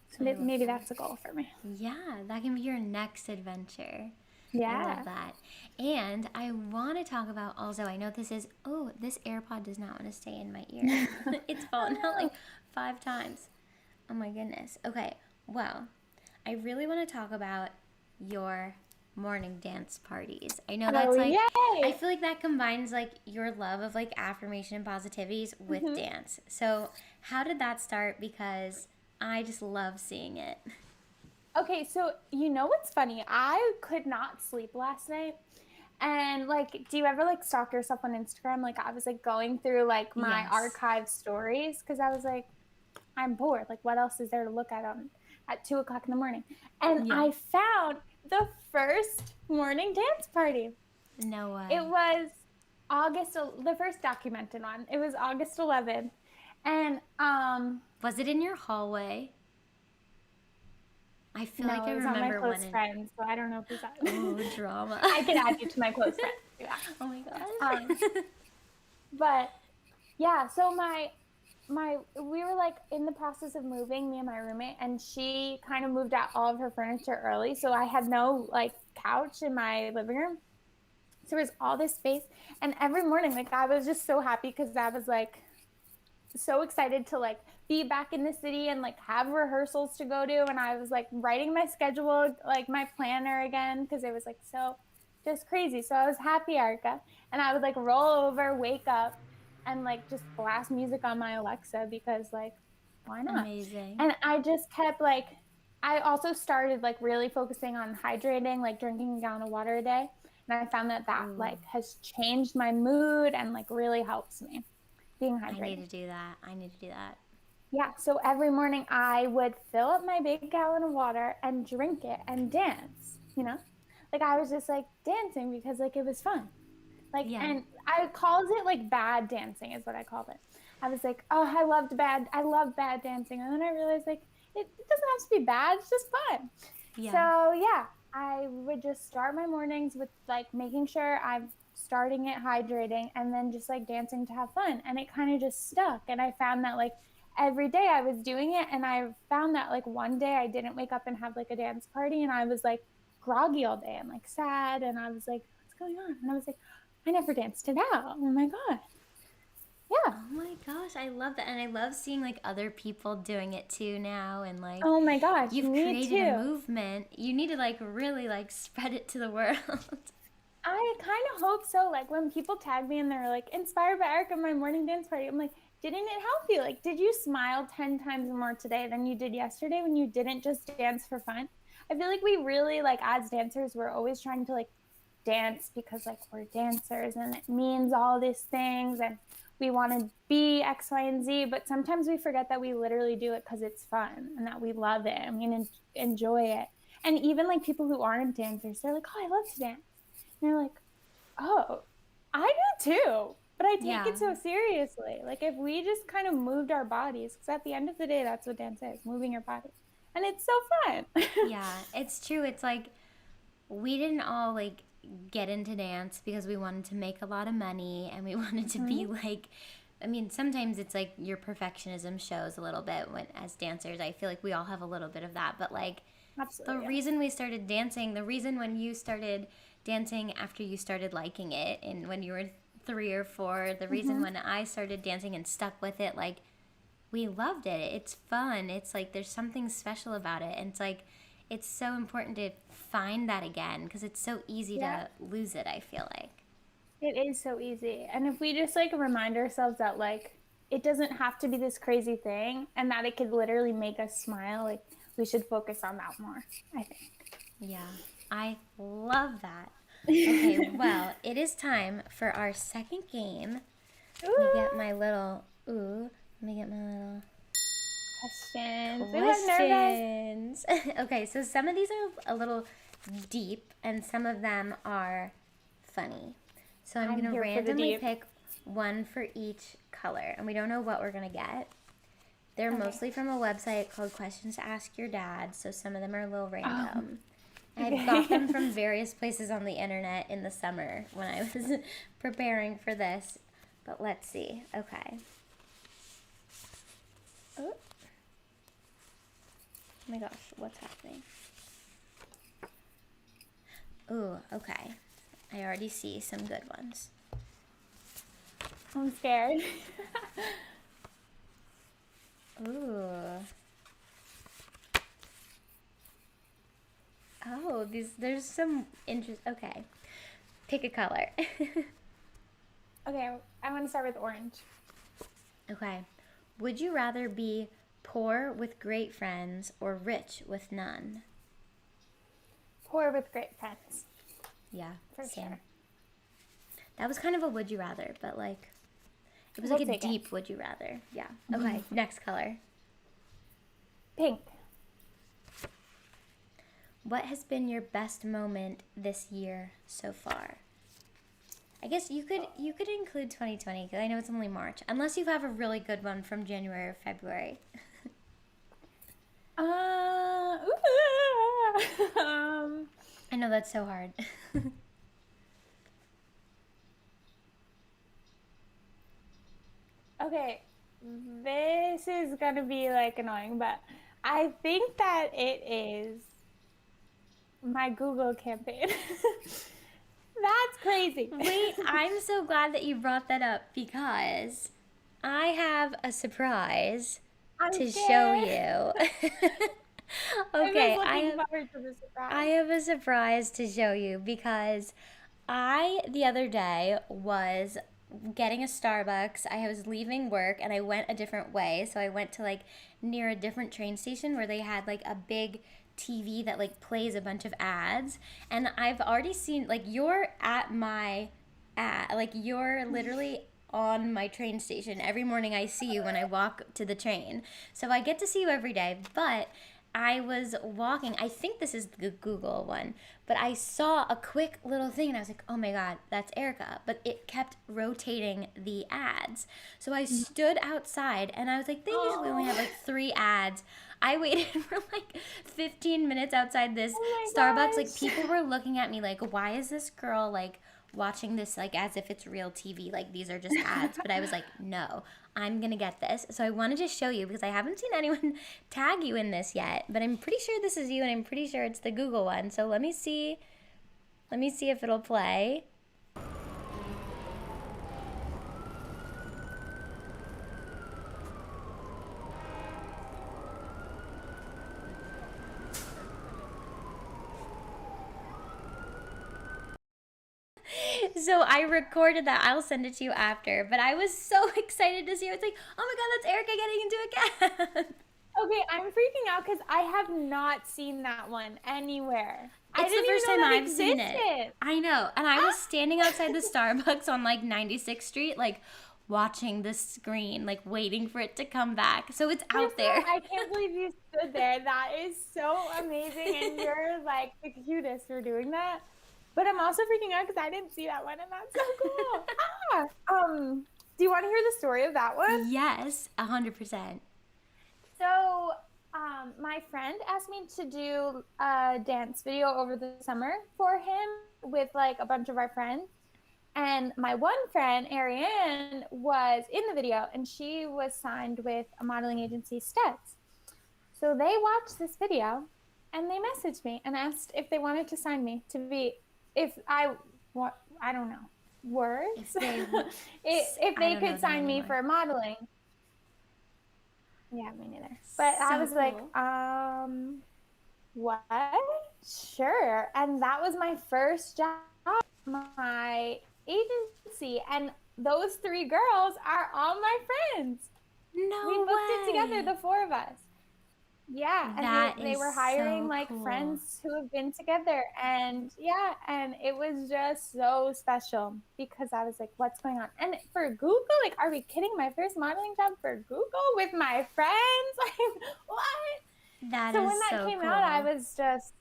So I love maybe that. that's a goal for me. Yeah, that can be your next adventure. I love Yeah. that. And I want to talk about also, I know this AirPod does not want to stay in my ear. It's fallen out Oh, like 5 times. Oh my goodness. Okay, well, I really want to talk about your morning dance parties. I know no. Oh, that's like, I yay. feel like that combines like your love of like affirmation and positivities with Hmm. dance. So, how did that start? Because I just love seeing it. Okay, so you know what's funny? I could not sleep last night. And like, do you ever like stalk yourself on Instagram? Like, I was like going through like my Yes. archived stories because I was like, I'm bored. Like, what else is there to look at 2 o'clock in the morning? And Yeah. I found the first morning dance party. No It way. was the first documented one. It was August 11th. And Was it in your hallway? I feel like no, I it was on my remember one close in. friends, so I don't know if it's on. Oh, drama. I can add you to my close friends. Yeah. Oh my Um, gosh. but yeah, so my we were like in the process of moving, me and my roommate, and she kind of moved out all of her furniture early, so I had no like couch in my living room. So there was all this space, and every morning like I was just so happy because I was like so excited to like be back in the city and like have rehearsals to go to, and I was like writing my schedule, like my planner again, because it was like so just crazy. So I was happy, Erica, and I would like roll over, wake up, and like just blast music on my Alexa because like why not? Amazing. And I just kept like I also started like really focusing on hydrating, like drinking a gallon of water a day, and I found that Ooh, like has changed my mood and like really helps me being I need hydrated. to do that. I need to do that. Yeah, so every morning I would fill up my big gallon of water and drink it and dance, you know? Like I was just like dancing because like it was fun. Like, Yeah. and I called it like bad dancing is what I called it. I was like, oh, I love bad dancing. And then I realized like it doesn't have to be bad, it's just fun. Yeah. So yeah, I would just start my mornings with like making sure I'm starting it hydrating and then just like dancing to have fun. And it kind of just stuck. And I found that like every day I was doing it, and I found that like one day I didn't wake up and have like a dance party, and I was like groggy all day and like sad, and I was like, what's going on? And I was like, I never danced it out. Oh my god. Yeah. Oh my gosh, I love that. And I love seeing like other people doing it too now, and like Oh my gosh, you've me created a too. movement. You need to like really like spread it to the world. I kind of hope so. Like when people tag me and they're like, inspired by Erica, my morning dance party, I'm like, didn't it help you? Like, did you smile 10 times more today than you did yesterday when you didn't just dance for fun? I feel like we really, like, as dancers, we're always trying to, like, dance because, like, we're dancers and it means all these things and we want to be X, Y, and Z. But sometimes we forget that we literally do it because it's fun and that we love it and we enjoy it. And even, like, people who aren't dancers, they're like, oh, I love to dance. And you're like, oh, I do too. But I take Yeah. it so seriously. Like if we just kind of moved our bodies, because at the end of the day, that's what dance is, moving your body. And it's so fun. Yeah, it's true. It's like we didn't all like get into dance because we wanted to make a lot of money and we wanted to be Mhm. like, I mean, sometimes it's like your perfectionism shows a little bit when as dancers. I feel like we all have a little bit of that, but like the Absolutely. Yeah. reason we started dancing, the reason when you started dancing after you started liking it, and when you were 3 or 4, the reason when I started dancing and stuck with it, like, we loved it. It's fun. It's like there's something special about it. And it's like, it's so important to find that again because it's so easy to lose it, I feel like. It is so easy. And if we just like remind ourselves that like it doesn't have to be this crazy thing and that it could literally make us smile, like we should focus on that more, I think. Yeah, I love that. Okay, well, it is time for our second game. Let me get my little questions. Okay, so some of these are a little deep and some of them are funny. So I'm going to randomly pick one for each color, and we don't know what we're going to get. They're mostly from a website called Questions to Ask Your Dad, so some of them are a little random. I got them from various places on the internet in the summer when I was preparing for this. But let's see. Okay. Oh my gosh, what's happening? Ooh, okay. I already see some good ones. I'm scared. Ooh. Oh, there's some interest. Okay. Pick a color. Okay, I want to start with orange. Okay. Would you rather be poor with great friends or rich with none? Poor with great friends. Yeah, for sure. That was kind of a would you rather, but like it was like a deep would you rather. Yeah. Okay, next color. Pink. What has been your best moment this year so far? I guess you could include 2020 because I know it's only March, unless you have a really good one from January or February. I know that's so hard. Okay, this is gonna be like annoying, but I think that it is my Google campaign. That's crazy. Wait, I'm so glad that you brought that up because I have a surprise to show you. Okay, I have a surprise to show you because I, the other day, was getting a Starbucks. I was leaving work and I went a different way. So I went to like near a different train station where they had like a big TV that like plays a bunch of ads. And I've already seen, like, you're at my ad, like you're literally on my train station. Every morning I see you when I walk to the train. So I get to see you every day, but I was walking, I think this is the Google one, but I saw a quick little thing and I was like, oh my God, that's Erika. But it kept rotating the ads. So I stood outside and I was like, they usually only have like 3 ads. I waited for like 15 minutes outside this Starbucks. Like, people were looking at me like, why is this girl like watching this like as if it's real TV? Like, these are just ads. But I was like, no, I'm gonna get this. So I wanted to show you because I haven't seen anyone tag you in this yet, but I'm pretty sure this is you and I'm pretty sure it's the Google one. So let me see if it'll play. So I recorded that. I'll send it to you after. But I was so excited to see it. I was like, oh my God, that's Erika getting into a cab. Okay, I'm freaking out because I have not seen that one anywhere. It's the first time I've seen it. I know. And I was standing outside the Starbucks on like 96th Street, like watching the screen, like waiting for it to come back. So it's out there. I can't believe you stood there. That is so amazing. And you're like the cutest for doing that. But I'm also freaking out because I didn't see that one, and that's so cool. Do you want to hear the story of that one? Yes, 100%. So, my friend asked me to do a dance video over the summer for him with like a bunch of our friends. And my one friend, Ariane, was in the video, and she was signed with a modeling agency, Studs. So they watched this video, and they messaged me and asked if they wanted to sign me to be if I what I don't know words. If they, If I they don't know could them sign me anymore. for modeling. Yeah, me neither. But I So was like, cool. what? Sure. And that was my first job, my agency. And those three girls are all my friends. We No booked it together, way. the four of us. Yeah, and That they is were hiring so like cool. friends who have been together, and yeah, and it was just so special because I was like, what's going on? And for Google, like, are we kidding? My first modeling job for Google with my friends? Like, what? That So is when that so came out, I cool. was just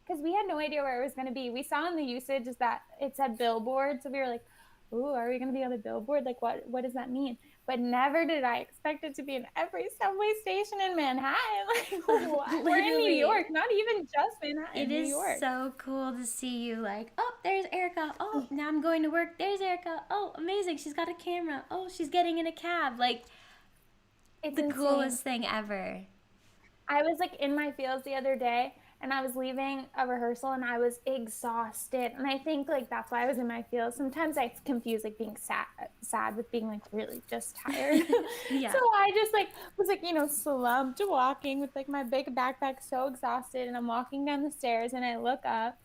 because we had no idea where it was going to be. We saw in the usage is that it said billboard, so we were like, "Ooh, are we going to be on a billboard? Like, what does that mean?" But never did I expect it to be in every subway station in Manhattan. Like, what? We're in New Literally. York, not even just It Manhattan, New is York. so cool to see you like, oh, there's Erica. Oh, now I'm going to work. There's Erica. Oh, amazing. She's got a camera. Oh, she's getting in a cab. Like It's the insane. coolest thing ever. I was like in my fields the other day and I was leaving a rehearsal and I was exhausted. And I think like that's why I was in my fields. Sometimes I confuse like being sad with being like really just tired. Yeah. So I just like was like, slumped walking with like my big backpack so exhausted and I'm walking down the stairs and I look up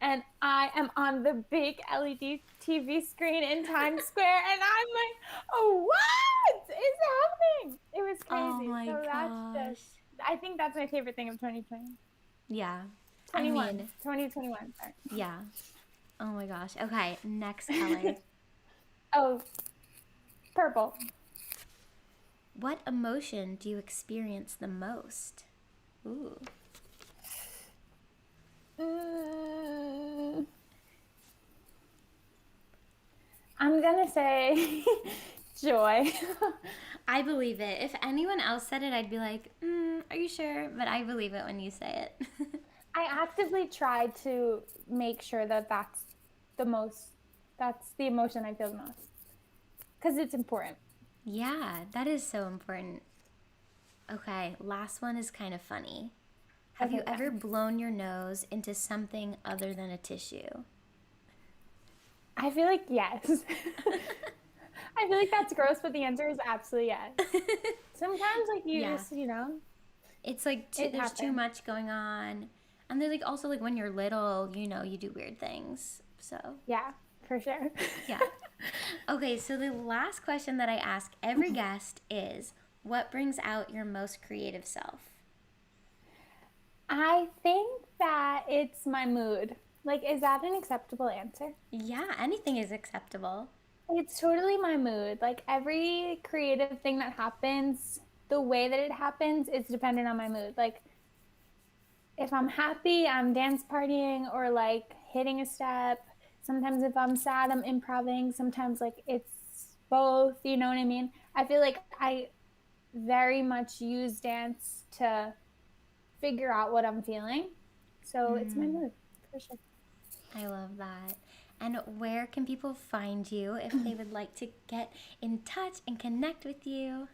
and I am on the big LED TV screen in Times Square and I'm like, oh, what is happening? It was Oh crazy. my So that's gosh. just I think that's my favorite thing of 2020. Yeah. I 21. mean, 2021, sorry. yeah. Oh my gosh. Okay, next color. Oh, purple. What emotion do you experience the most? Ooh. Mm, I'm gonna say joy. I believe it. If anyone else said it, I'd be like, are you sure? But I believe it when you say it. I actively try to make sure that that's the emotion I feel the most because it's important. Yeah, that is so important. Okay, last one is kind of funny. Have Okay, you ever fine. blown your nose into something other than a tissue? I feel like yes. I feel like that's gross, but the answer is absolutely yes. Sometimes, like, you Yeah. just, It's like it there's too happens. much going on. And there's like also like when you're little, you do weird things. So, Yeah, for sure. yeah. Okay, so the last question that I ask every guest is what brings out your most creative self? I think that it's my mood. Like, is that an acceptable answer? Yeah, anything is acceptable. It's totally my mood. Like, every creative thing that happens, the way that it happens is dependent on my mood. Like, if I'm happy, I'm dance partying or like hitting a step. Sometimes if I'm sad, I'm improvising. Sometimes like it's both, you know what I mean? I feel like I very much use dance to figure out what I'm feeling. So it's my mood for sure. I love that. And where can people find you if they would like to get in touch and connect with you?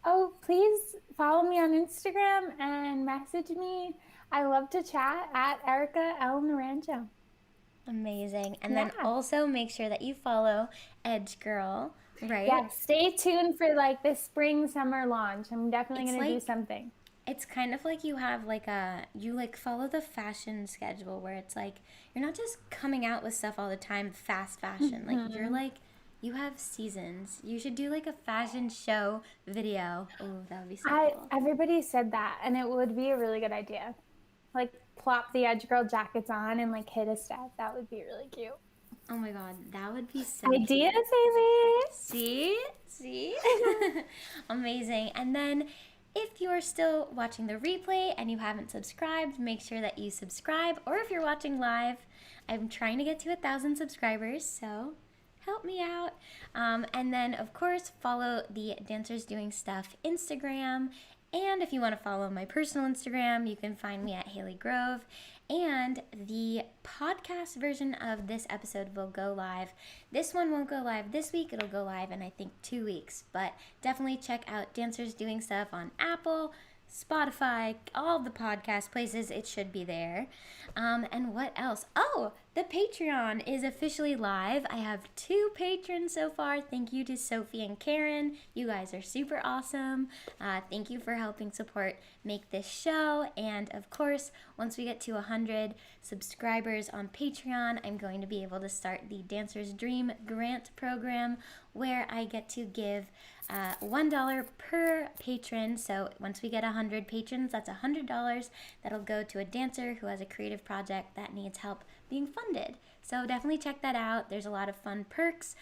Oh, please follow me on Instagram and message me. I love to chat at Erika Naranjo. Amazing. And then Yeah. also make sure that you follow Edge Girl, right? Yeah, stay tuned for like the spring summer launch. I'm definitely It's going to do like something. it's kind of like you have like you like follow the fashion schedule where it's like you're not just coming out with stuff all the time, fast fashion. Like you're like you have seasons. You should do like a fashion show video. Oh, that would be so cool. Everybody said that and it would be a really good idea. Like plop the Edge Girl jackets on and like hit a step. That would be really cute. Oh my god, that would be so Ideas, cute. baby. See? Amazing. And then if you're still watching the replay and you haven't subscribed, make sure that you subscribe. Or if you're watching live, I'm trying to get to 1,000 subscribers, so help me out. And then, of course, follow the Dancers Doing Stuff Instagram. And if you want to follow my personal Instagram, you can find me at Haley Grove. And the podcast version of this episode will go live. This one won't go live this week. It'll go live in, I think, 2 weeks. But definitely check out Dancers Doing Stuff on Apple, Spotify, all the podcast places. It should be there. And what else? Oh, the Patreon is officially live. I have 2 patrons so far. Thank you to Sophie and Karen. You guys are super awesome. Thank you for helping support make this show. And of course, once we get to 100 subscribers on Patreon, I'm going to be able to start the Dancer's Dream Grant program, where I get to give $1 per patron. So once we get 100 patrons, that's $100 that'll go to a dancer who has a creative project that needs help being funded. So definitely check that out. There's a lot of fun perks.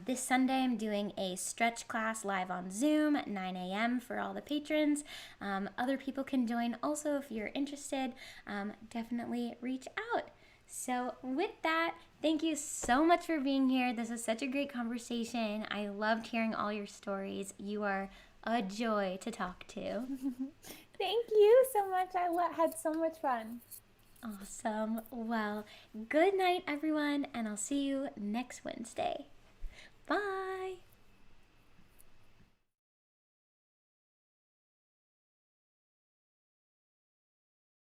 This Sunday I'm doing a stretch class live on Zoom at 9 a.m. for all the patrons. Other people can join also if you're interested. Definitely reach out. So with that, thank you so much for being here. This was such a great conversation. I loved hearing all your stories. You are a joy to talk to. Thank you so much. I had so much fun. Awesome. Well, good night, everyone, and I'll see you next Wednesday. Bye.